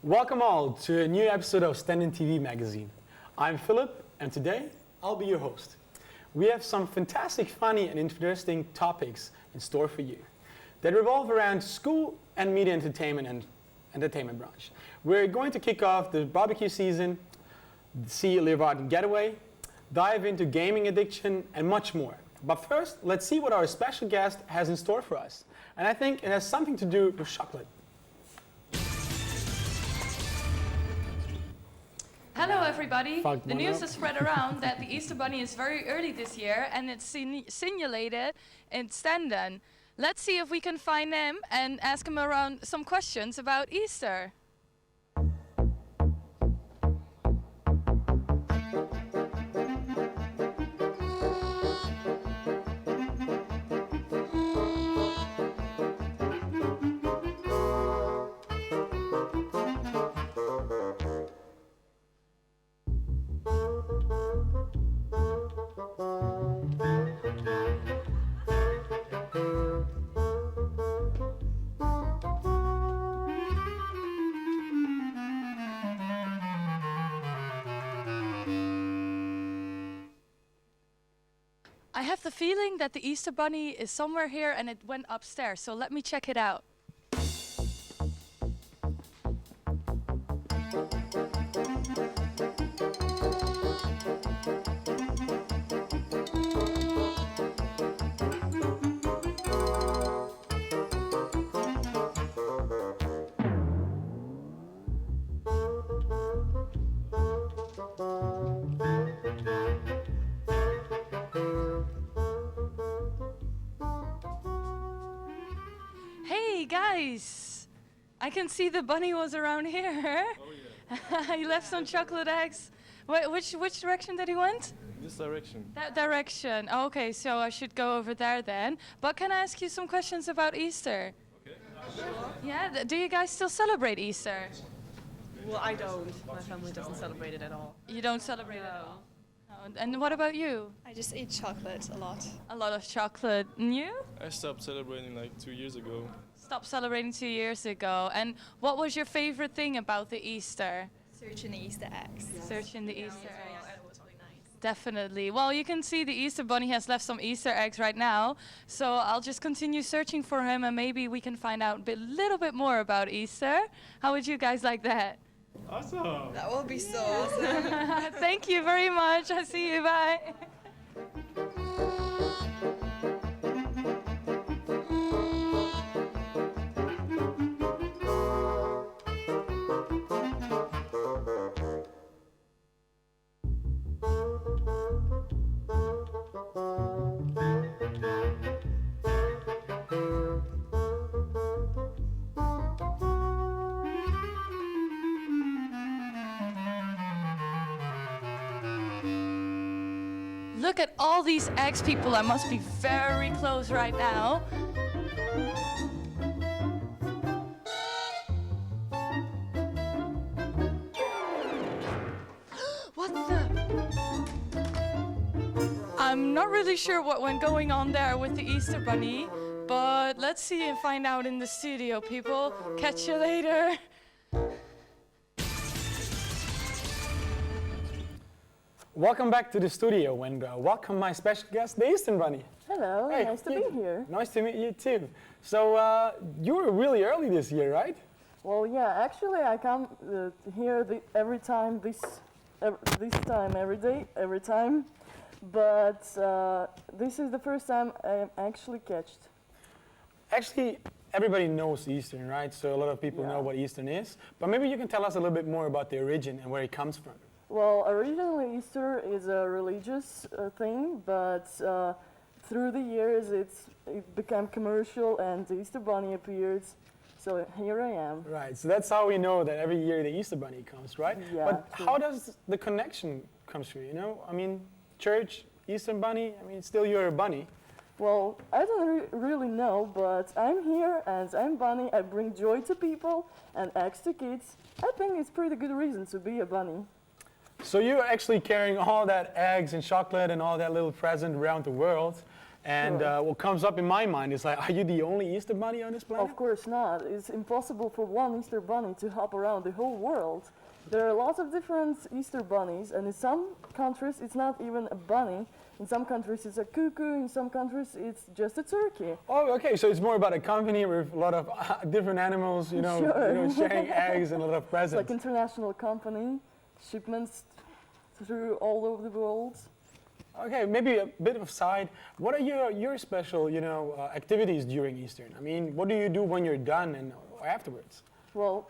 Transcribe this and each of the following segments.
Welcome all to a new episode of Stenden TV magazine. I'm Philip, and today I'll be your host. We have some fantastic, funny, and interesting topics in store for you that revolve around school and media entertainment and entertainment branch. We're going to kick off the barbecue season, see a Arden getaway, dive into gaming addiction, and much more. But first, let's see what our special guest has in store for us. And I think it has something to do with chocolate. Hello everybody! The news has spread around that the Easter Bunny is very early this year and it's simulated in Stenden. Let's see if we can find him and ask him around some questions about Easter. I have the feeling that the Easter Bunny is somewhere here and it went upstairs, so let me check it out. Hey guys, I can see the bunny was around here. Oh yeah. He left some chocolate eggs. Which direction did he went? This direction. That direction. Oh, okay, so I should go over there then. But can I ask you some questions about Easter? Okay. Yeah, do you guys still celebrate Easter? Well, I don't. My family doesn't celebrate it at all. You don't celebrate at all? Oh, and what about you? I just eat chocolate a lot. A lot of chocolate. And you? I stopped celebrating like 2 years ago. Stopped celebrating 2 years ago. And what was your favorite thing about the Easter? Searching the Easter eggs. Searching the Easter eggs. It was really nice. Definitely. Well, you can see the Easter Bunny has left some Easter eggs right now. So I'll just continue searching for him and maybe we can find out a little bit more about Easter. How would you guys like that? Awesome! That will be so awesome. Thank you very much. I'll see you. Bye. Look at all these eggs, people. I must be very close right now. What the? I'm not really sure what went going on there with the Easter Bunny, but let's see and find out in the studio, people. Catch you later. Welcome back to the studio and welcome my special guest, the Easter Bunny. Hello, Hey, nice to be here. Nice to meet you too. So you were really early this year, right? Well, yeah, actually I come here every time, this time, every day, every time. But this is the first time I'm actually catched. Actually, everybody knows Eastern, right? So a lot of people know what Eastern is. But maybe you can tell us a little bit more about the origin and where it comes from. Well, originally Easter is a religious thing, but through the years it became commercial and the Easter Bunny appeared. So here I am. Right, so that's how we know that every year the Easter Bunny comes, right? Yeah, but true. how does the connection come through, you know? I mean, church, Easter Bunny, I mean, still you're a bunny. Well, I don't really know, but I'm here and I'm bunny. I bring joy to people and eggs to kids. I think it's pretty good reason to be a bunny. So you're actually carrying all that eggs and chocolate and all that little present around the world. And Sure. what comes up in my mind is like, are you the only Easter bunny on this planet? Of course not. It's impossible for one Easter bunny to hop around the whole world. There are lots of different Easter bunnies, and in some countries it's not even a bunny. In some countries it's a cuckoo, in some countries it's just a turkey. Oh, okay, so it's more about a company with a lot of different animals, you know, Sure. sharing eggs and a lot of It's presents. like international company, shipments through all over the world. Okay, maybe a bit of a side. What are your special, activities during Easter? I mean, what do you do when you're done and afterwards? Well,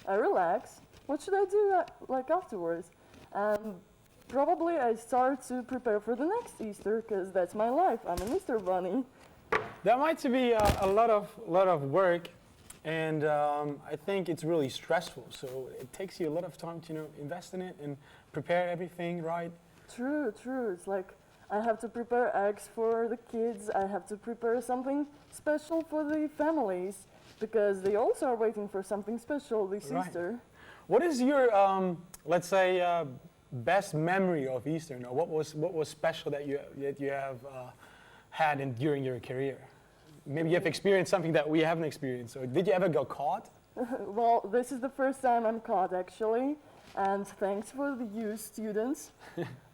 I relax. What should I do like afterwards? Probably I start to prepare for the next Easter because that's my life. I'm an Easter bunny. That might be a lot of work, and I think it's really stressful. So it takes you a lot of time to invest in it and prepare everything right. True, true. It's like I have to prepare eggs for the kids. I have to prepare something special for the families because they also are waiting for something special this Right. Easter. What is your, let's say, best memory of Easter? No, what was special that you have had during your career? Maybe you have experienced something that we haven't experienced. Or did you ever go caught? Well, this is the first time I'm caught actually, and thanks for you students.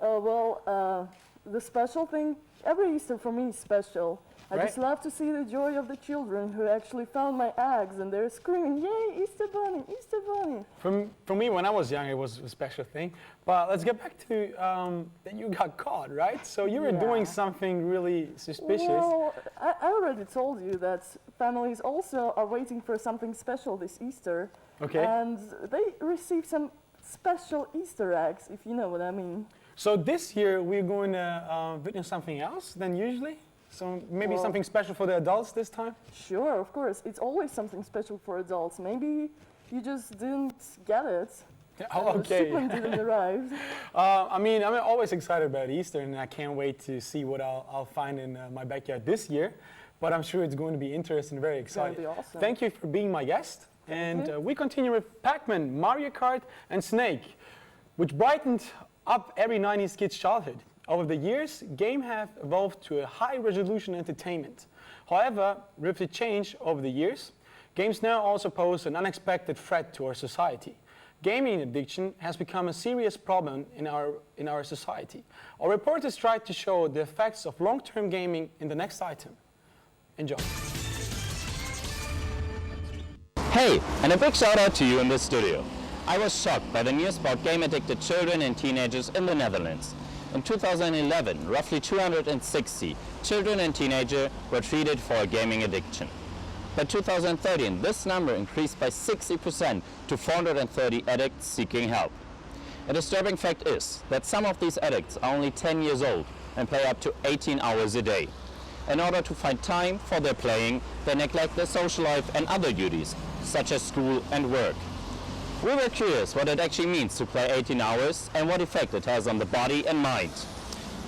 The special thing, every Easter for me is special. I Right. just love to see the joy of the children who actually found my eggs and they're screaming, "Yay, Easter bunny, Easter bunny!" For me, when I was young, it was a special thing. But let's get back to that you got caught, right? So you were doing Yeah. something really suspicious. Well, I already told you that families also are waiting for something special this Easter. Okay. And they receive some special Easter eggs, if you know what I mean. So this year we're going to witness something else than usually. So maybe Well- something special for the adults this time. Sure, of course. It's always something special for adults. Maybe you just didn't get it. Oh, The okay. shipment didn't arrive. I mean, I'm always excited about Easter, and I can't wait to see what I'll find in my backyard this year. But I'm sure it's going to be interesting, very It's gonna exciting. be awesome. Thank you for being my guest. And you. we continue with Pac-Man, Mario Kart, and Snake, which brightened up every 90s kid's childhood. Over the years, games have evolved to a high-resolution entertainment. However, with the change over the years, games now also pose an unexpected threat to our society. Gaming addiction has become a serious problem in our society. Our reporters tried to show the effects of long-term gaming in the next item. Enjoy. Hey, and a big shout out to you in the studio. I was shocked by the news about game-addicted children and teenagers in the Netherlands. In 2011, roughly 260 children and teenagers were treated for a gaming addiction. By 2013, this number increased by 60% to 430 addicts seeking help. A disturbing fact is that some of these addicts are only 10 years old and play up to 18 hours a day. In order to find time for their playing, they neglect their social life and other duties, such as school and work. We were curious what it actually means to play 18 hours and what effect it has on the body and mind.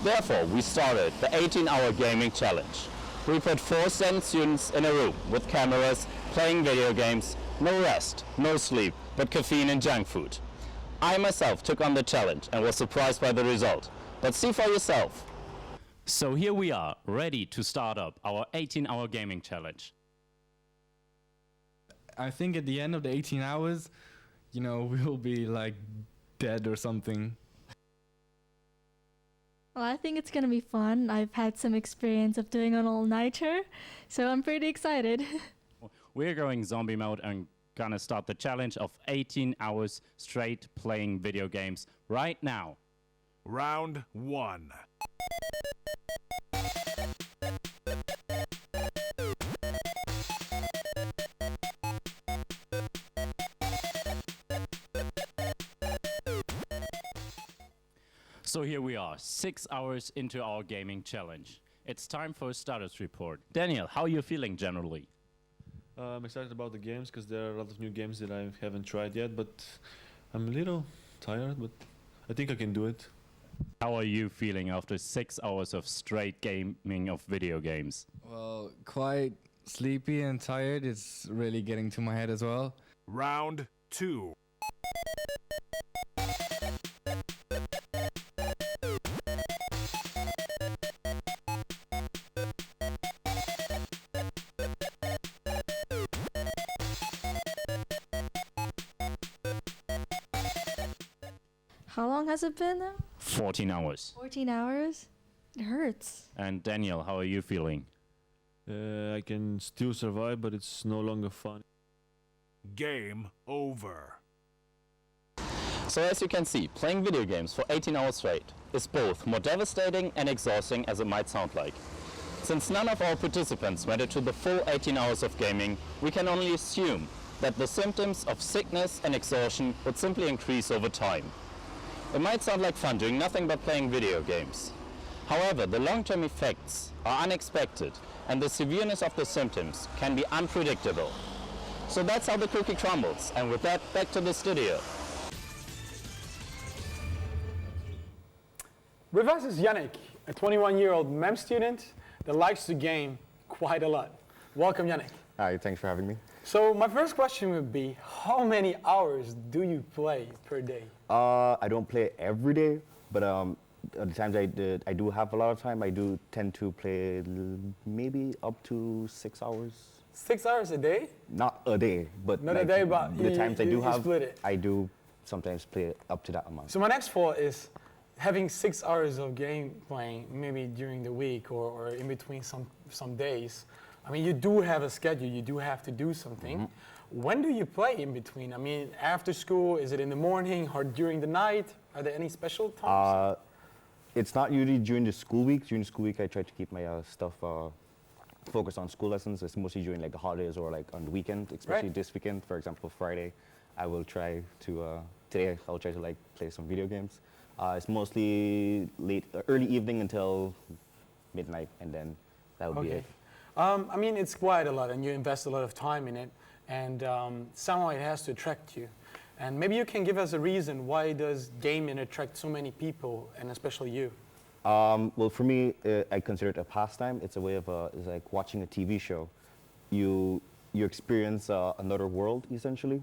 Therefore, we started the 18-hour gaming challenge. We put 4 Stenden students in a room with cameras, playing video games, no rest, no sleep, but caffeine and junk food. I myself took on the challenge and was surprised by the result. But see for yourself. So here we are, ready to start up our 18-hour gaming challenge. I think at the end of the 18 hours, we'll be like dead or something. Well, I think it's gonna be fun. I've had some experience of doing an all-nighter, so I'm pretty excited. We're going zombie mode and gonna start the challenge of 18 hours straight playing video games right now. Round 1. So here we are, 6 hours into our gaming challenge. It's time for a status report. Daniel, how are you feeling generally? I'm excited about the games because there are a lot of new games that I haven't tried yet, but I'm a little tired, but I think I can do it. How are you feeling after 6 hours of straight gaming of video games? Well, quite sleepy and tired. It's really getting to my head as well. Round 2. How long has it been now? 14 hours. 14 hours? It hurts. And Daniel, how are you feeling? I can still survive, but it's no longer fun. Game over. So as you can see, playing video games for 18 hours straight is both more devastating and exhausting as it might sound like. Since none of our participants made it to the full 18 hours of gaming, we can only assume that the symptoms of sickness and exhaustion would simply increase over time. It might sound like fun doing nothing but playing video games. However, the long-term effects are unexpected and the severeness of the symptoms can be unpredictable. So that's how the cookie crumbles, and with that, back to the studio. With us is Yannick, a 21-year-old MEM student that likes to game quite a lot. Welcome, Yannick. Hi, thanks for having me. So my first question would be, how many hours do you play per day? I don't play every day, but the times I do have a lot of time, I do tend to play maybe up to 6 hours. 6 hours a day? Not a day, but not like a day, but the times I do have, split it. I do sometimes play up to that amount. So my next thought is having 6 hours of game playing, maybe during the week or in between some days. I mean, you do have a schedule, you do have to do something. Mm-hmm. When do you play in between? I mean, after school, is it in the morning or during the night? Are there any special times? It's not usually during the school week. During the school week, I try to keep my stuff focused on school lessons. It's mostly during like the holidays or like on the weekend, especially this weekend. For example, Friday, I will try to, today I'll try to like play some video games. It's mostly early evening until midnight, and then that would be it. I mean, it's quite a lot, and you invest a lot of time in it, and somehow it has to attract you. And maybe you can give us a reason why does gaming attract so many people, and especially you? Well, for me, I consider it a pastime. It's a way of it's like watching a TV show. You experience another world essentially,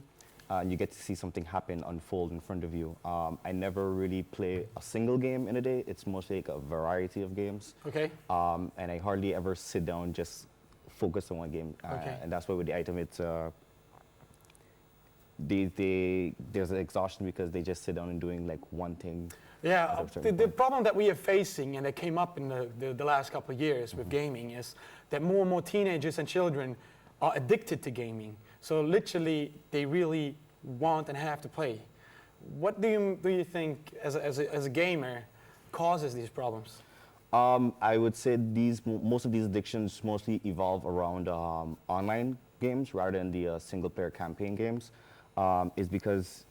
and you get to see something happen, unfold in front of you. I never really play a single game in a day. It's mostly like a variety of games. Okay. And I hardly ever sit down just focus on one game. And that's why with the item, it's there's an exhaustion because they just sit down and doing like one thing. Yeah, the problem that we are facing, and that came up in the last couple of years with gaming, is that more and more teenagers and children are addicted to gaming. So literally, they really want and have to play. What do you think, as a gamer, causes these problems? I would say most of these addictions mostly evolve around online games rather than the single-player campaign games. Is because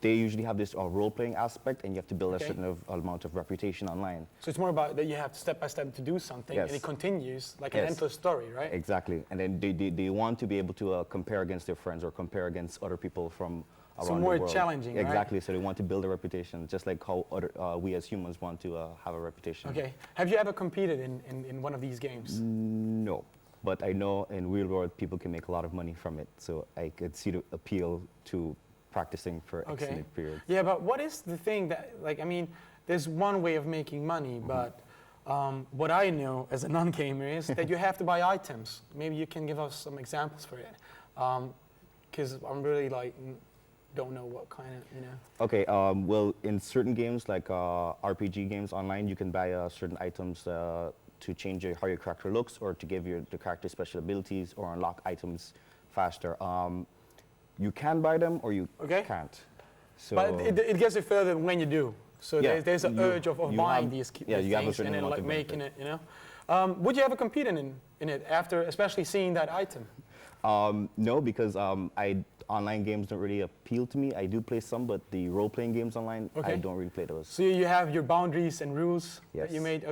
they usually have this role-playing aspect, and you have to build a certain amount of reputation online. So it's more about that you have to step by step to do something, and it continues like an endless story, right? Exactly, and then they want to be able to compare against their friends or compare against other people from around the world. So more challenging, right? Exactly, so they want to build a reputation, just like how we as humans want to have a reputation. Okay, have you ever competed in one of these games? No. But I know in real world people can make a lot of money from it, so I could see the appeal to practicing for extended periods. Yeah, but what is the thing that, like, I mean, there's one way of making money, but what I know as a non-gamer is that you have to buy items. Maybe you can give us some examples for it, because I'm really like don't know what kind of, you know. Okay, well, in certain games like RPG games online, you can buy certain items to change how your character looks, or to give the character special abilities, or unlock items faster. You can buy them, or you can't. So but it gets it further when you do. So there's an urge of buying these things and then like making it, you know. Would you ever compete in it after, especially seeing that item? No, because online games don't really appeal to me. I do play some, but the role-playing games online, I don't really play those. So you have your boundaries and rules that you made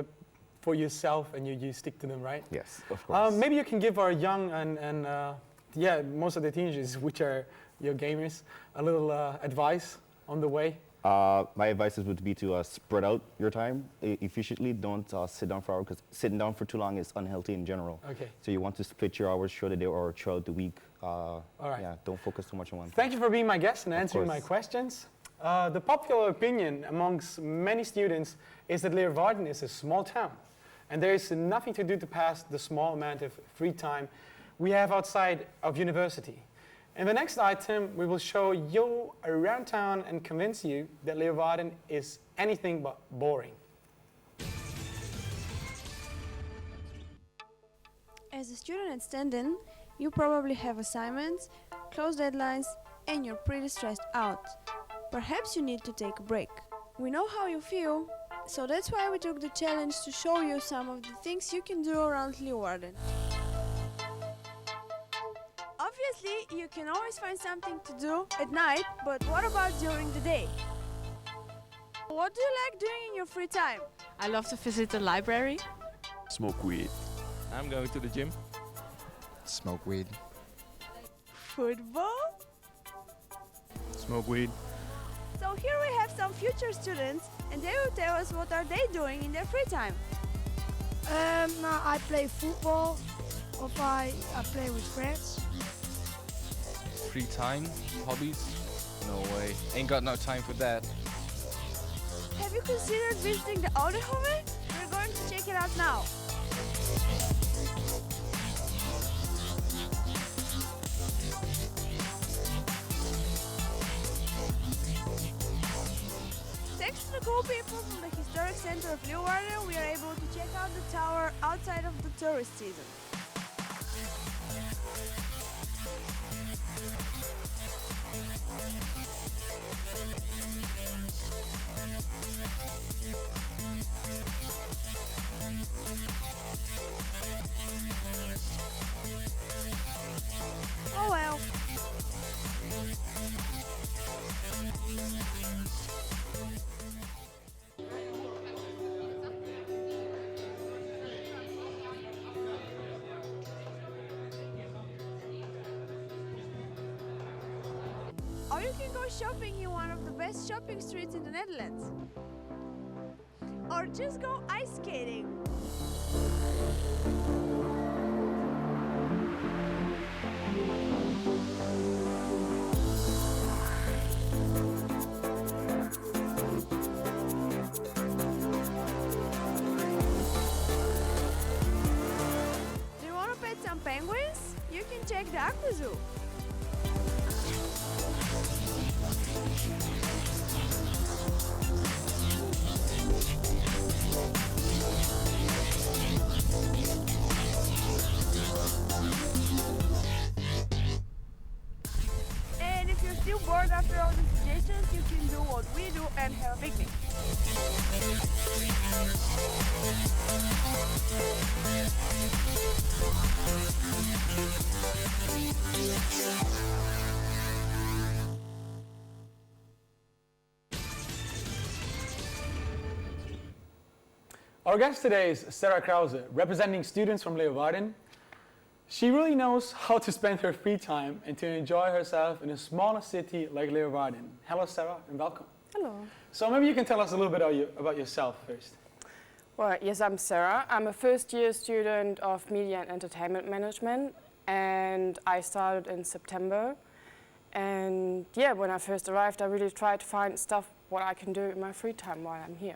for yourself, and you stick to them, right? Yes, of course. Maybe you can give our young and most of the teenagers, which are your gamers, a little advice on the way. My advice would be to spread out your time efficiently. Don't sit down for hours, because sitting down for too long is unhealthy in general. Okay. So you want to split your hours throughout the day or throughout the week. All right. Yeah, don't focus too much on one thing. Thank you for being my guest and answering my questions. The popular opinion amongst many students is that Arden is a small town, and there is nothing to do to pass the small amount of free time we have outside of university. In the next item, we will show you around town and convince you that Leeuwarden is anything but boring. As a student at Stenden, you probably have assignments, close deadlines, and you're pretty stressed out. Perhaps you need to take a break. We know how you feel, so that's why we took the challenge to show you some of the things you can do around Leeuwarden. Obviously, you can always find something to do at night, but what about during the day? What do you like doing in your free time? I love to visit the library. Smoke weed. I'm going to the gym. Smoke weed. Football? Smoke weed. So here we have some future students, and they will tell us what are they doing in their free time. I play football, or I play with friends. Free time, hobbies? No way. Ain't got no time for that. Have you considered visiting the Arden? We're going to check it out now. Thanks to the cool people from the historic center of Leeuwarden, we are able to check out the tower outside of the tourist season. Oh well. Or you can go shopping in one of the best shopping streets in the Netherlands. Or just go ice skating. Do you want to pet some penguins? You can check the aqua zoo. And if you're still bored after all the suggestions, you can do what we do and have a picnic. Our guest today is Sarah Krause, representing students from Leeuwarden. She really knows how to spend her free time and to enjoy herself in a smaller city like Leeuwarden. Hello, Sarah, and welcome. Hello. So maybe you can tell us a little bit about yourself first. Well, yes, I'm Sarah. I'm a first-year student of Media and Entertainment Management, and I started in September. And yeah, when I first arrived, I really tried to find stuff what I can do in my free time while I'm here.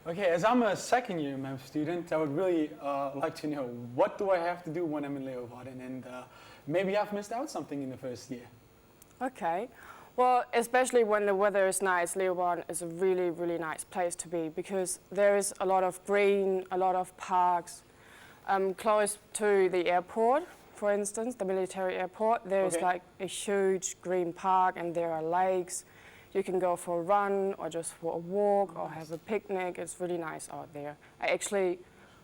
Okay, as I'm a second-year MEM student, I would really like to know, what do I have to do when I'm in Leeuwarden? And maybe I've missed out something in the first year. Okay. Well, especially when the weather is nice, Leeuwarden is a really, really nice place to be because there is a lot of green, a lot of parks. Close to the airport, for instance, the military airport, there's like a huge green park and there are lakes. You can go for a run or just for a walk or have a picnic. It's really nice out there. I actually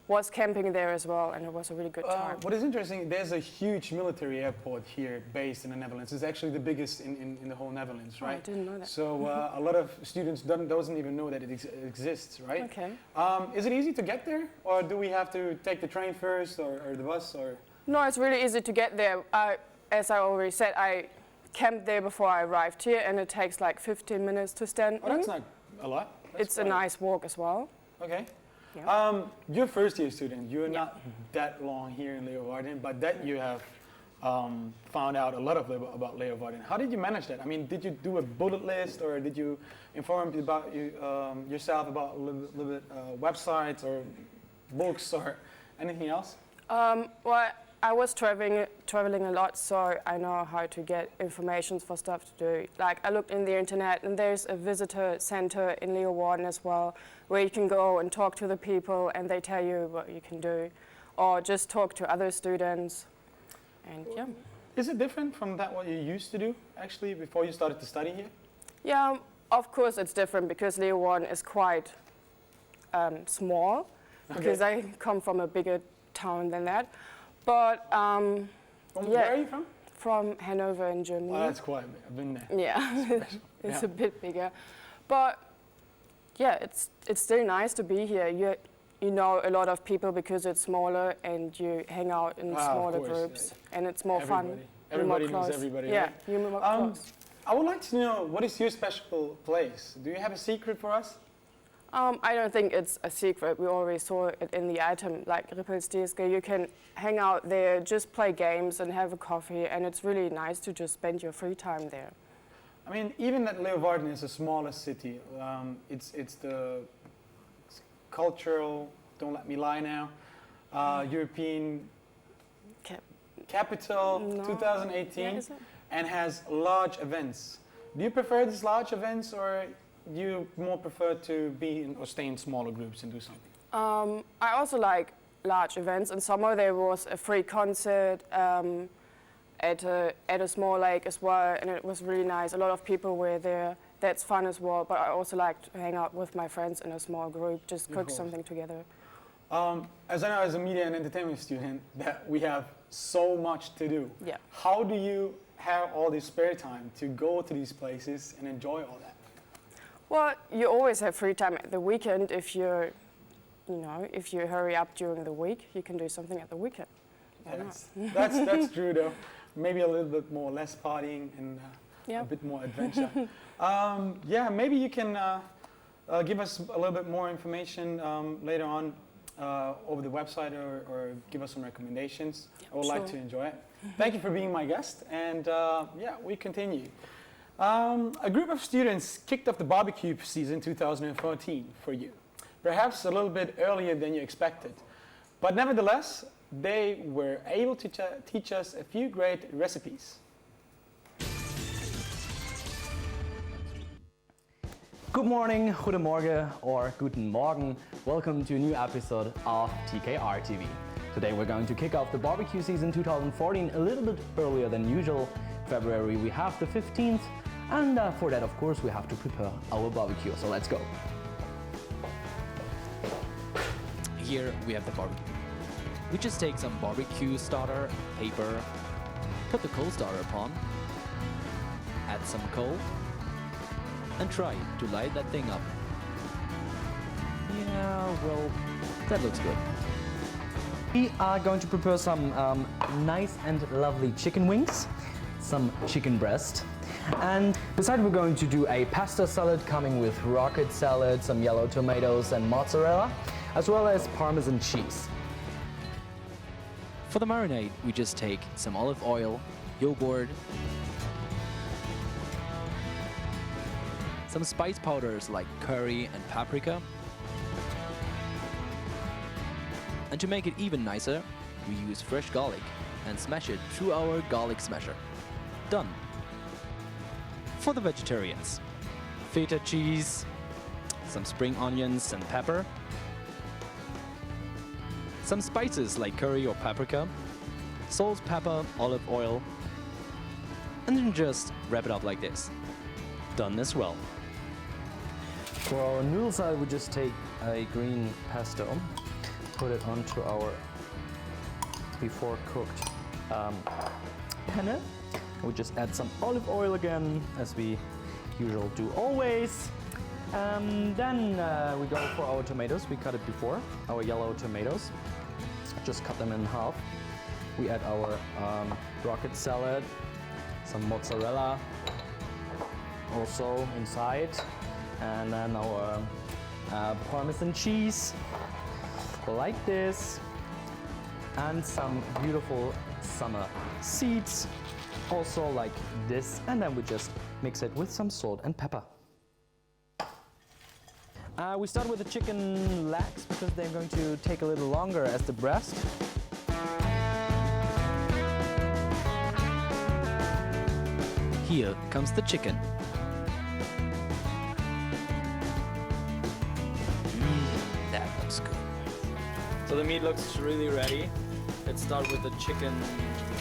was camping there as well, and it was a really good time. What is interesting, there's a huge military airport here based in the Netherlands. It's actually the biggest in the whole Netherlands, right? Oh, I didn't know that. So a lot of students doesn't even know that it exists, right? Okay. Is it easy to get there, or do we have to take the train first, or the bus, or? No, it's really easy to get there. As I already said, I camped there before I arrived here, and it takes like 15 minutes to stand. Oh, that's not a lot. It's a nice walk as well. Okay. Yeah. You're a first-year student. You're not that long here in Leeuwarden, but that you have found out a lot about Leeuwarden. How did you manage that? I mean, did you do a bullet list, or did you inform about yourself about a little bit websites or books or anything else? Well, I was traveling a lot, so I know how to get information for stuff to do. Like I looked in the internet, and there's a visitor center in Leeuwarden as well, where you can go and talk to the people, and they tell you what you can do, or just talk to other students. And yeah. Is it different from that what you used to do actually before you started to study here? Yeah, of course it's different because Leeuwarden is quite small, because I come from a bigger town than that. But where are you from? From Hanover in Germany. Oh, that's quite big. I've been there. Yeah, it's a bit bigger. But yeah, it's still nice to be here. You know a lot of people because it's smaller and you hang out in smaller groups and it's more fun. Everybody knows everybody. Yeah, right? you're more close. I would like to know, what is your special place? Do you have a secret for us? I don't think it's a secret. We already saw it in the item, like Rippelstierske. You can hang out there, just play games and have a coffee, and it's really nice to just spend your free time there. I mean, even that Leeuwarden is a smaller city. It's the cultural, don't let me lie now, European capital 2018, and has large events. Do you prefer these large events, or do you more prefer to be in, or stay in smaller groups and do something? I also like large events. In summer there was a free concert at a small lake as well, and it was really nice. A lot of people were there. That's fun as well, but I also like to hang out with my friends in a small group, just cook something together. As I know, as a media and entertainment student, that we have so much to do. Yeah. How do you have all this spare time to go to these places and enjoy all that? Well, you always have free time at the weekend. If you hurry up during the week, you can do something at the weekend. That's true though. Maybe a little bit more less partying and a bit more adventure. Maybe you can give us a little bit more information later on over the website, or give us some recommendations. I would like to enjoy it. Thank you for being my guest, and we continue. A group of students kicked off the barbecue season 2014 for you, perhaps a little bit earlier than you expected, but nevertheless, they were able to teach us a few great recipes. Good morning, goedemorgen, or guten Morgen. Welcome to a new episode of TKR TV. Today we're going to kick off the barbecue season 2014 a little bit earlier than usual. February we have the 15th, and for that of course we have to prepare our barbecue, so let's go. Here we have the barbecue. We just take some barbecue starter, paper, put the coal starter upon, add some coal, and try to light that thing up. Yeah, well, that looks good. We are going to prepare some nice and lovely chicken wings, some chicken breast, and besides we're going to do a pasta salad coming with rocket salad, some yellow tomatoes and mozzarella, as well as Parmesan cheese. For the marinade, we just take some olive oil, yogurt, some spice powders like curry and paprika, and to make it even nicer, we use fresh garlic and smash it through our garlic smasher. Done. For the vegetarians, feta cheese, some spring onions and pepper, some spices like curry or paprika, salt, pepper, olive oil, and then just wrap it up like this. Done as well. For our noodle salad, we just take a green pesto, put it onto our before cooked penne. We just add some olive oil again, as we usually do always. Then we go for our tomatoes. We cut it before, our yellow tomatoes. Just cut them in half. We add our rocket salad, some mozzarella also inside, and then our Parmesan cheese, like this, and some beautiful summer seeds, also like this, and then we just mix it with some salt and pepper. We start with the chicken legs because they're going to take a little longer as the breast. here comes the chicken. That looks good. So the meat looks really ready. Let's start with the chicken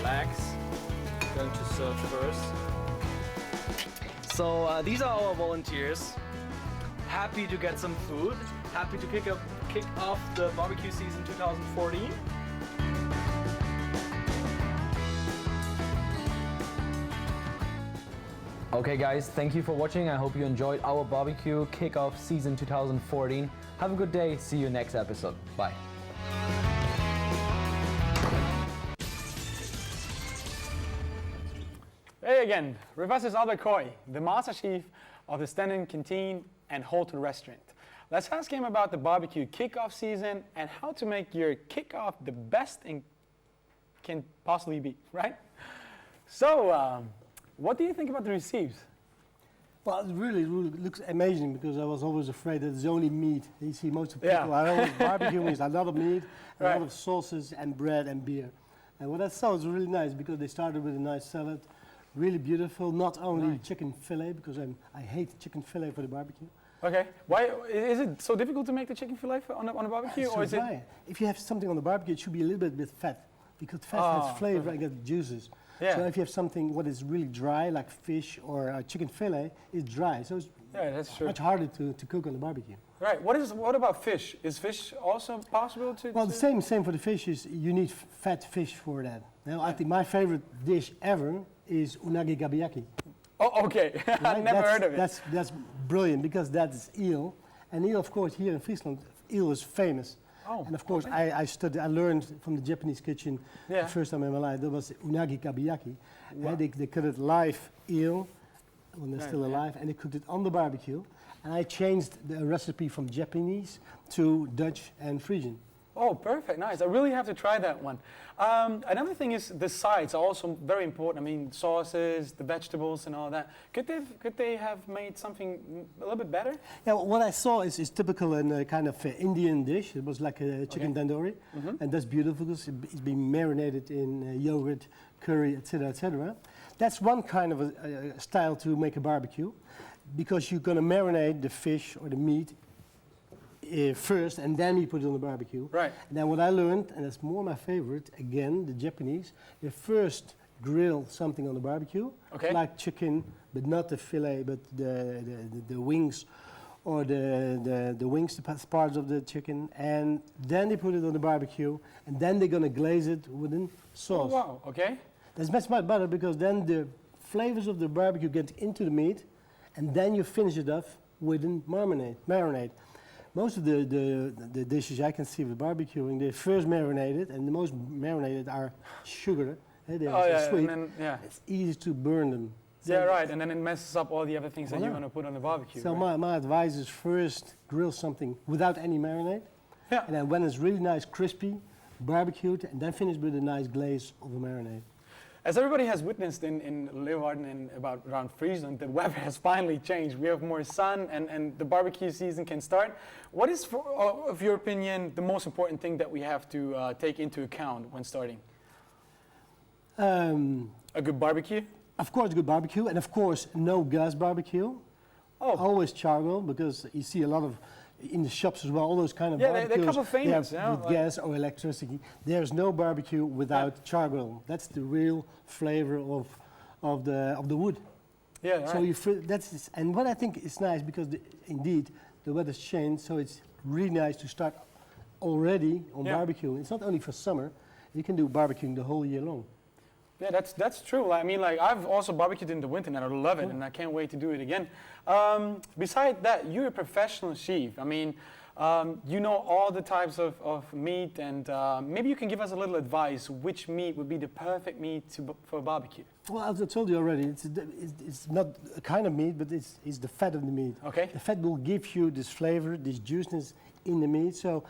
legs. Going to serve first. So these are our volunteers. Happy to get some food. Happy to kick off the barbecue season 2014. Okay guys, thank you for watching. I hope you enjoyed our barbecue kickoff season 2014. Have a good day. See you next episode. Bye. Hey again, with us is Albert Koy, the Master Chef of the Stenden Canteen and Hotel Restaurant. Let's ask him about the barbecue kickoff season and how to make your kickoff the best it can possibly be, right? So, what do you think about the recipes? Well, it really looks amazing because I was always afraid that it's only meat. You see, most of the people are always barbecuing with a lot of meat, a lot of sauces and bread and beer. And what I saw was really nice because they started with a nice salad, really beautiful, not only chicken fillet, because I hate chicken fillet for the barbecue. Okay, why is it so difficult to make the chicken fillet on a barbecue? Or is it? If you have something on the barbecue, it should be a little bit with fat, because fat has flavor and gets juices. Yeah. So if you have something what is really dry, like fish or chicken fillet, it's dry. So it's that's true. much harder to cook on the barbecue. Right. What about fish? Is fish also possible to? Well, the same for the fish is you need fat fish for that. Now, I think my favorite dish ever is unagi gabiyaki. Oh, okay. I've never heard of it. That's brilliant because that's eel, and eel, of course, here in Friesland, eel is famous. Oh, and of course, I learned from the Japanese kitchen the first time in my life. That was unagi gabiyaki. Wow. They cut it live eel when they're still alive, and they cooked it on the barbecue. And I changed the recipe from Japanese to Dutch and Frisian. Oh, perfect, nice. I really have to try that one. Another thing is the sides are also very important. I mean, sauces, the vegetables and all that. Could they have made something a little bit better? Yeah, well, what I saw is typical in a kind of Indian dish. It was like a chicken tandoori, and that's beautiful because it's been marinated in yogurt, curry, etc., etc. That's one kind of a style to make a barbecue, because you're going to marinate the fish or the meat first, and then you put it on the barbecue. Right. And then what I learned, and that's more my favorite, again, the Japanese, they first grill something on the barbecue, like chicken, but not the fillet, but the wings, or the wings, the parts of the chicken, and then they put it on the barbecue, and then they're going to glaze it with a sauce. Oh, wow, okay. That's much better because then the flavors of the barbecue get into the meat, and then you finish it off with a marinade. Most of the dishes I can see with barbecuing, they first marinated, and the most marinated are sugar. They are sweet. And then, it's easy to burn them. Yeah, right, and then it messes up all the other things that you're going to put on the barbecue. So my advice is first grill something without any marinade, and then when it's really nice, crispy, barbecued, and then finish with a nice glaze of a marinade. As everybody has witnessed in Leeuwarden and around Friesland, the weather has finally changed. We have more sun and the barbecue season can start. What is, of your opinion, the most important thing that we have to take into account when starting? A good barbecue? Of course, a good barbecue, and of course, no gas barbecue. Oh. Always charcoal, because you see a lot of in the shops as well, all those kind of barbecues. They're a couple famous, with gas or electricity. There's no barbecue without charcoal. That's the real flavor of the wood. Yeah, right. So and what I think is nice, because indeed the weather's changed, so it's really nice to start already on barbecue. It's not only for summer; you can do barbecuing the whole year long. Yeah, that's true. I mean, like, I've also barbecued in the winter and I love it, and I can't wait to do it again. Besides that, you're a professional chef. I mean, you know all the types of meat, and maybe you can give us a little advice which meat would be the perfect meat for a barbecue. Well, as I told you already, it's not a kind of meat, but it's the fat of the meat. Okay. The fat will give you this flavor, this juiciness in the meat. So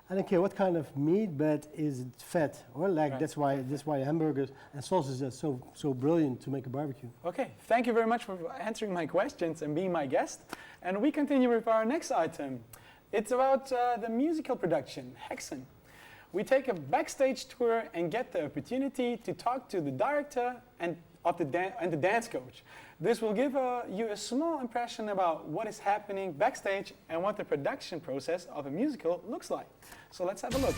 I don't care what kind of meat, but is it fat? Or that's why hamburgers and sausages are so brilliant to make a barbecue. Okay, thank you very much for answering my questions and being my guest. And we continue with our next item. It's about the musical production, Hexen. We take a backstage tour and get the opportunity to talk to the director and and the dance coach. This will give you a small impression about what is happening backstage and what the production process of a musical looks like. So let's have a look.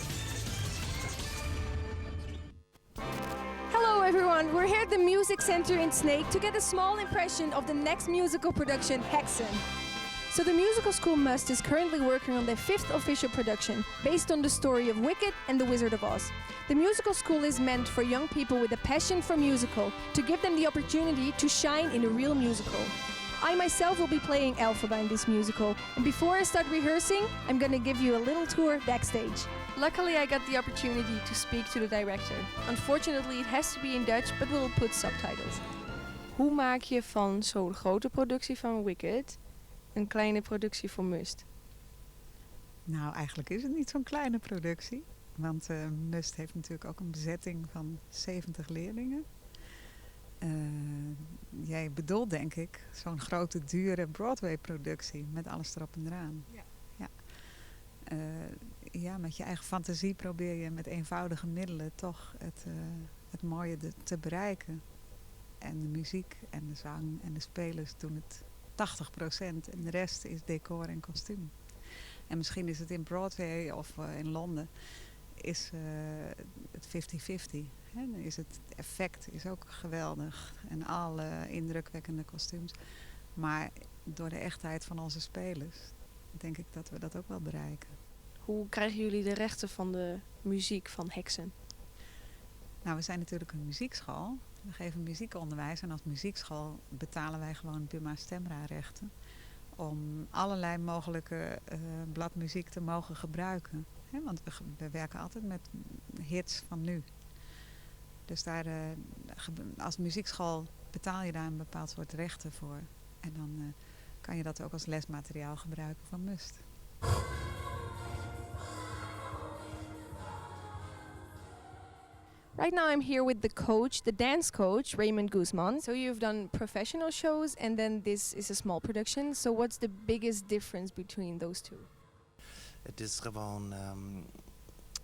Hello everyone, we're here at the Music Center in Snake to get a small impression of the next musical production, Hexen. So the musical school Must is currently working on their 5th official production, based on the story of Wicked and the Wizard of Oz. The musical school is meant for young people with a passion for musical, to give them the opportunity to shine in a real musical. I myself will be playing Elphaba in this musical, and before I start rehearsing, I'm gonna give you a little tour backstage. Luckily I got the opportunity to speak to the director. Unfortunately it has to be in Dutch, but we'll put subtitles. Hoe maak je van zo'n grote productie van Wicked een kleine productie voor Must? Nou, eigenlijk is het niet zo'n kleine productie. Want Must heeft natuurlijk ook een bezetting van 70 leerlingen. Jij bedoelt, denk ik, zo'n grote, dure Broadway-productie met alles erop en eraan. Ja. Ja, met je eigen fantasie probeer je met eenvoudige middelen toch het mooie te bereiken. En de muziek en de zang en de spelers doen het 80% en de rest is decor en kostuum. En misschien is het in Broadway of in Londen is het 50-50. Dan is het effect is ook geweldig en alle indrukwekkende kostuums. Maar door de echtheid van onze spelers denk ik dat we dat ook wel bereiken. Hoe krijgen jullie de rechten van de muziek van Hexen? Nou, we zijn natuurlijk een muziekschool. We geven muziekonderwijs en als muziekschool betalen wij gewoon Buma Stemra-rechten om allerlei mogelijke bladmuziek te mogen gebruiken. Want we werken altijd met hits van nu. Dus daar, als muziekschool betaal je daar een bepaald soort rechten voor. En dan kan je dat ook als lesmateriaal gebruiken van Must. Right now I'm here with the coach, the dance coach, Raymond Guzman. So you've done professional shows and then this is a small production. So what's the biggest difference between those two? Het is gewoon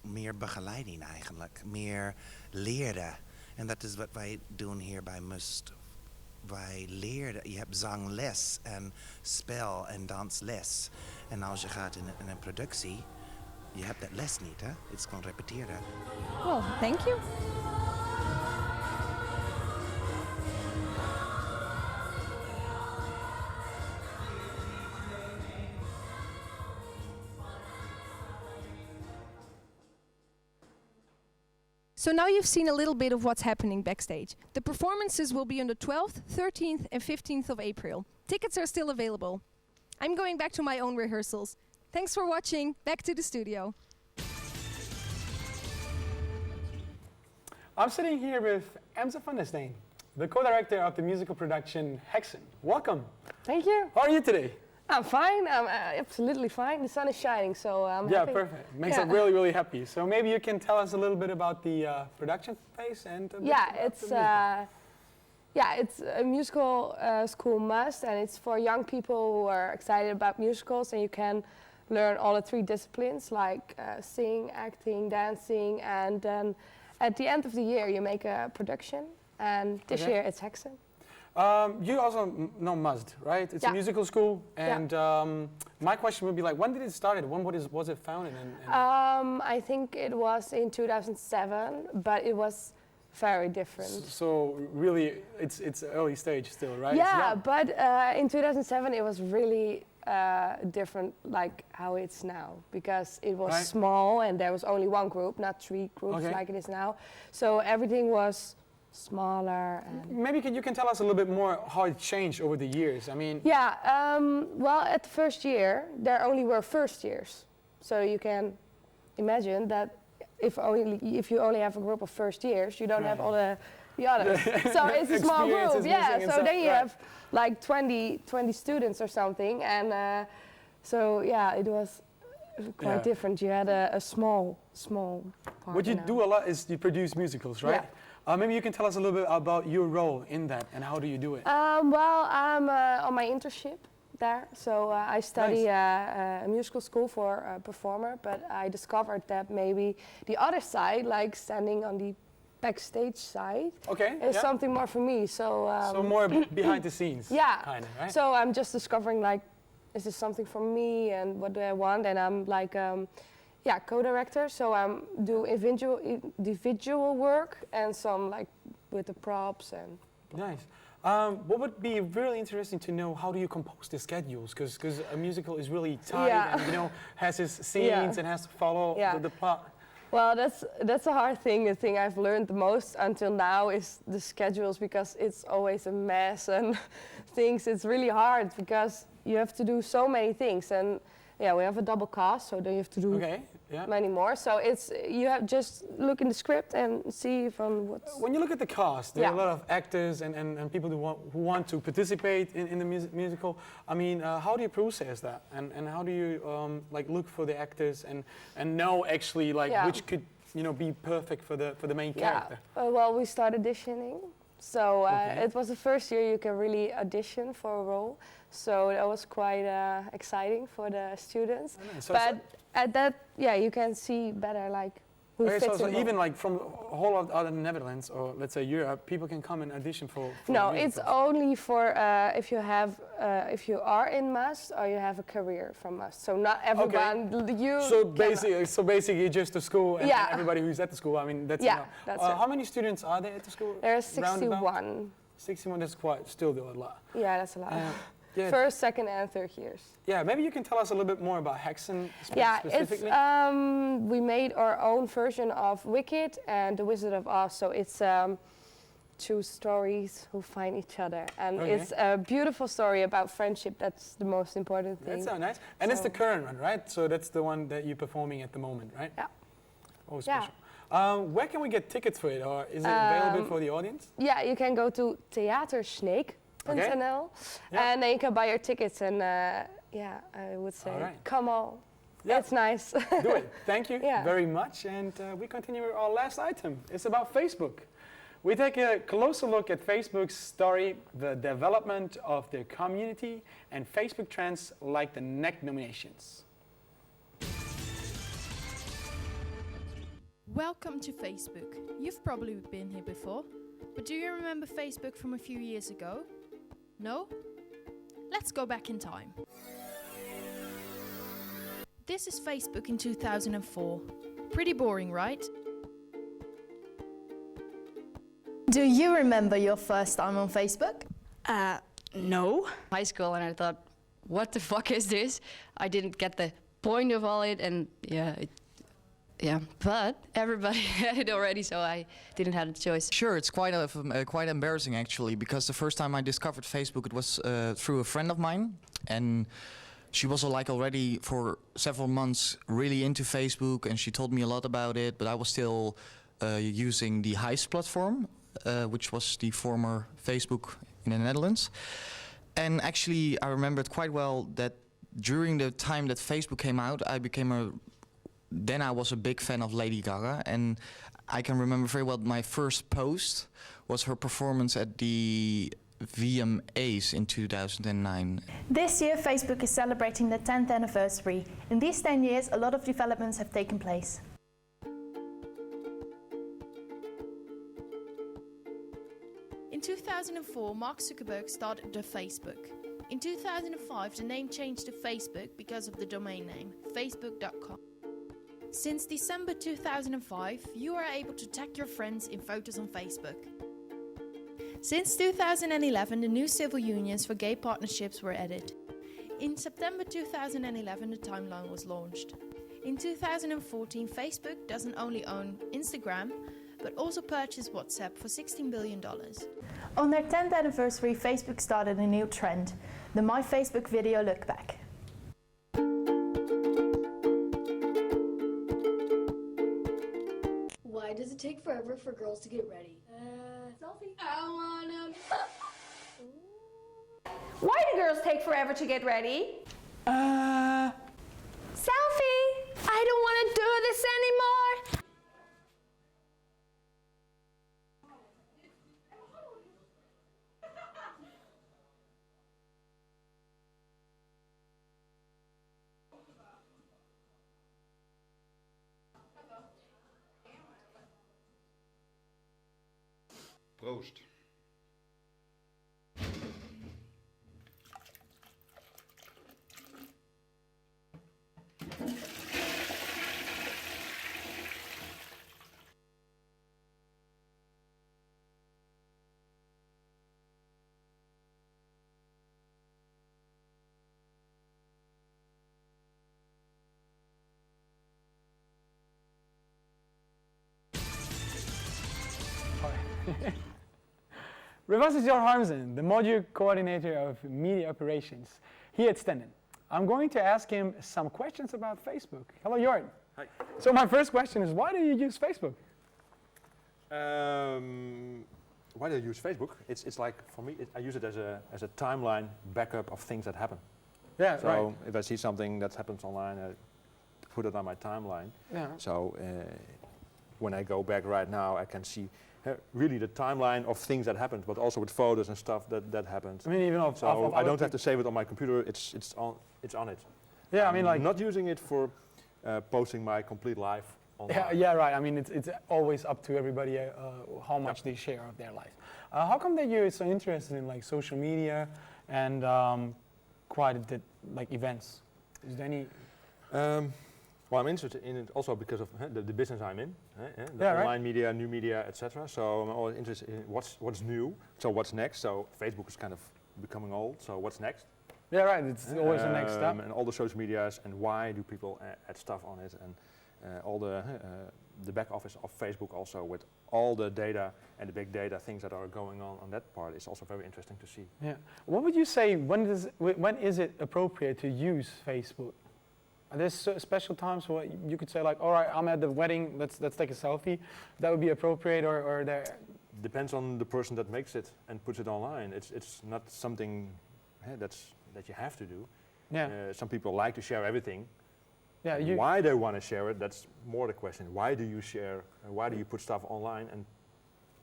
meer begeleiding eigenlijk, meer leren. En dat is wat wij doen hier bij Must. Wij leren, je hebt zangles en spel en dansles. En als je gaat in een productie, je hebt dat les niet, hè? Het is gewoon repeteren. Well, thank you. So now you've seen a little bit of what's happening backstage. The performances will be on the 12th, 13th and 15th of April. Tickets are still available. I'm going back to my own rehearsals. Thanks for watching. Back to the studio. I'm sitting here with Emza van der Steen, the co-director of the musical production Hexen. Welcome. Thank you. How are you today? I'm fine. I'm absolutely fine. The sun is shining, so I'm happy. Yeah, perfect. Makes us really, really happy. So maybe you can tell us a little bit about the production phase and it's a musical school Must, and it's for young people who are excited about musicals, and you can learn all the 3 disciplines like singing, acting, dancing, and then at the end of the year you make a production, and this year it's Hexen. You also know Must, right? It's a musical school, and my question would be like, when did it start? When was it founded? I think it was in 2007, but it was very different. So really, it's early stage still, right? Yeah, but in 2007 it was really different, like how it's now, because it was small and there was only 1 group, not 3 groups like it is now. So everything was smaller. And maybe you can tell us a little bit more how it changed over the years. I mean, well, at the first year there only were first years, so you can imagine that if you only have a group of first years, you don't have all the others. So it's a small group, so then you have like 20 students or something, and so it was quite different. You had a small part. What you do a lot is you produce musicals, right? Maybe you can tell us a little bit about your role in that and how do you do it? Well, I'm on my internship there, so I study a musical school for a performer, but I discovered that maybe the other side, like standing on the backstage side. Okay. It's something more for me. So. So more behind the scenes. Yeah. Kind of, right? So I'm just discovering like, is this something for me and what do I want? And I'm like, co-director. So I'm do individual work and some like with the props and. Nice. What would be really interesting to know, how do you compose the schedules? Because a musical is really tight and, you know, has its scenes and has to follow the plot. Well, that's a hard thing. The thing I've learned the most until now is the schedules, because it's always a mess and things. It's really hard because you have to do so many things. And yeah, we have a double cast, so then you have to do many more. So it's, you have just look in the script and see from what's... When you look at the cast, there are a lot of actors and people who want to participate in the musical. I mean, how do you process that? And how do you like look for the actors and know actually like which could, you know, be perfect for the main character? Well, we start auditioning. So it was the first year you can really audition for a role. So that was quite exciting for the students. But at that, you can see better like who fits so in. Even like from whole of the Netherlands or let's say Europe, people can come and audition for No, it's only for if you have if you are in Must or you have a career from Must. So not everyone. So basically, just the school and everybody who's at the school. I mean, that's enough. That's how many students are there at the school? There are 61. 61. That's still a lot. Yeah, that's a lot. First, second, and third years. Yeah, maybe you can tell us a little bit more about Hexen specifically. We made our own version of Wicked and The Wizard of Oz. So it's two stories who find each other, and it's a beautiful story about friendship. That's the most important thing. That's so nice. And it's the current one, right? So that's the one that you're performing at the moment, right? Yeah. Oh, special. Where can we get tickets for it, or is it available for the audience? Yeah, you can go to theatersnake.nl and then you can buy your tickets. And I would say, come on. It's nice. Do it. Thank you very much. And we continue with our last item. It's about Facebook. We take a closer look at Facebook's story, the development of the community, and Facebook trends like the NEC nominations. Welcome to Facebook. You've probably been here before, but do you remember Facebook from a few years ago? No? Let's go back in time. This is Facebook in 2004. Pretty boring, right? Do you remember your first time on Facebook? No. High school, and I thought, what the fuck is this? I didn't get the point of all it, and but everybody had it already, so I didn't have a choice. Sure, it's quite embarrassing actually, because the first time I discovered Facebook, it was through a friend of mine, and she was like already for several months really into Facebook, and she told me a lot about it, but I was still using the Heist platform, which was the former Facebook in the Netherlands. And actually, I remembered quite well that during the time that Facebook came out, then I was a big fan of Lady Gaga, and I can remember very well my first post was her performance at the VMAs in 2009. This year, Facebook is celebrating the 10th anniversary. In these 10 years, a lot of developments have taken place. In 2004, Mark Zuckerberg started the Facebook. In 2005, the name changed to Facebook because of the domain name, facebook.com. Since December 2005, you are able to tag your friends in photos on Facebook. Since 2011, the new civil unions for gay partnerships were added. In September 2011, the timeline was launched. In 2014, Facebook doesn't only own Instagram, but also purchased WhatsApp for $16 billion. On their 10th anniversary, Facebook started a new trend, the My Facebook video look back. Why does it take forever for girls to get ready? Selfie. I wanna. Why do girls take forever to get ready? Selfie! I don't want to do this anymore! Proost. Rivas is Jar Harmsen, the module coordinator of media operations here at Stenden. I'm going to ask him some questions about Facebook. Hello, Jorn. Hi. So my first question is, why do you use Facebook? Why do I use Facebook? It's like, for me, I use it as a timeline backup of things that happen. Yeah, so right. if I see something that happens online, I put it on my timeline. Yeah. So when I go back right now, I can see really the timeline of things that happened, but also with photos and stuff that happened. I mean, even of I don't have to save it on my computer. It's on it. Yeah, I mean, like I'm not using it for posting my complete life online. yeah, right. I mean, it's always up to everybody how much they share of their life. How come that you're so interested in like social media and quite a bit like events? Is there any? Well, I'm interested in it also because of the business I'm in, the Yeah, online right. media, new media, etc. So I'm always interested in what's new. So what's next? So Facebook is kind of becoming old. So what's next? Yeah, right. It's always the next step. And all the social medias, and why do people add stuff on it, and all the back office of Facebook also with all the data and the big data things that are going on that part is also very interesting to see. Yeah. What would you say? When is it appropriate to use Facebook? Are there special times where you could say like, all right, I'm at the wedding, let's take a selfie. That would be appropriate, or there? Depends on the person that makes it and puts it online. It's not something that you have to do. Yeah. Some people like to share everything. Yeah. Why they want to share it, that's more the question. Why do you share? Why do you put stuff online and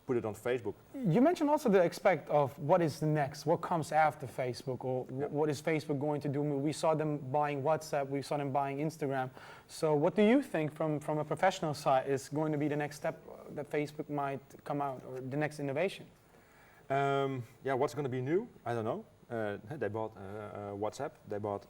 put it on Facebook? You mentioned also the aspect of what is the next, what comes after Facebook, or what is Facebook going to do? We saw them buying WhatsApp, we saw them buying Instagram. So what do you think from a professional side is going to be the next step that Facebook might come out, or the next innovation? Yeah, what's going to be new? I don't know. They bought WhatsApp, they bought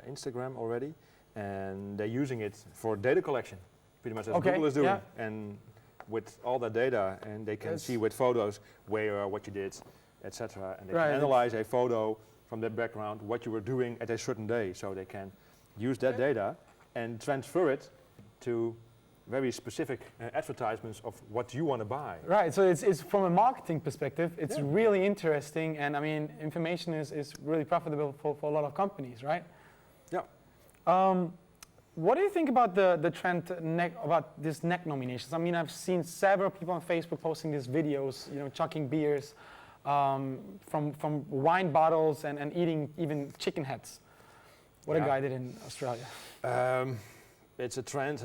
Instagram already, and they're using it for data collection, pretty much as Google is doing. Yeah. And with all that data, and they can see with photos where you are, what you did, etc. And they can analyze a photo from that background, what you were doing at a certain day. So they can use that data and transfer it to very specific advertisements of what you want to buy. Right, so it's from a marketing perspective, it's really interesting, and I mean, information is really profitable for a lot of companies, right? Yeah. What do you think about the trend about this neck nominations? I mean, I've seen several people on Facebook posting these videos, you know, chucking beers from wine bottles and eating even chicken heads. What a guy did in Australia. It's a trend.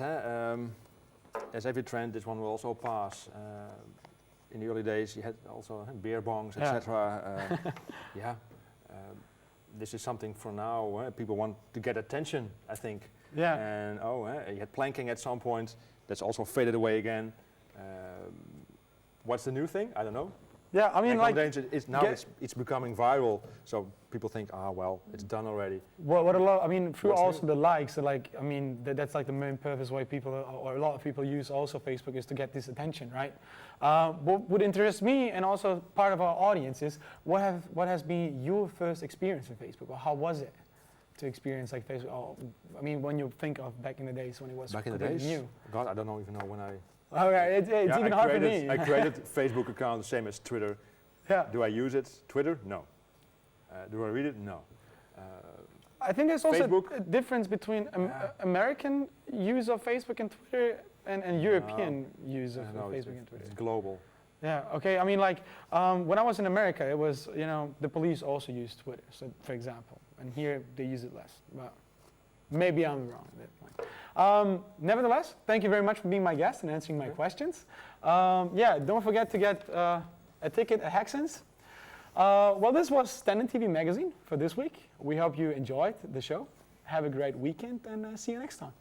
As every trend, this one will also pass. In the early days, you had also beer bongs, etc. This is something for now. People want to get attention, I think. Yeah. And you had planking at some point. That's also faded away again. What's the new thing? I don't know. Yeah, I mean, like it's becoming viral, so people think, well, it's done already. What a lot. I mean, through also the likes, like I mean, that's like the main purpose why people, or a lot of people use also Facebook, is to get this attention, right? What would interest me, and also part of our audience, is what has been your first experience with Facebook, or how was it to experience like Facebook? Oh, I mean, when you think of back in the days when it was new. God, I don't even know when I. Okay, it's even hard for me. I created a Facebook account, the same as Twitter. Yeah. Do I use it? Twitter? No. Do I read it? No. I think there's also Facebook? a difference between American use of Facebook and Twitter and European use of Facebook and Twitter. It's global. Yeah, okay. I mean, like, when I was in America, it was, you know, the police also use Twitter, so, for example. And here, they use it less. But maybe I'm wrong at that point. Nevertheless, thank you very much for being my guest and answering my questions. Don't forget to get a ticket at Hexen's. Well, this was Stenden TV Magazine for this week. We hope you enjoyed the show. Have a great weekend, and see you next time.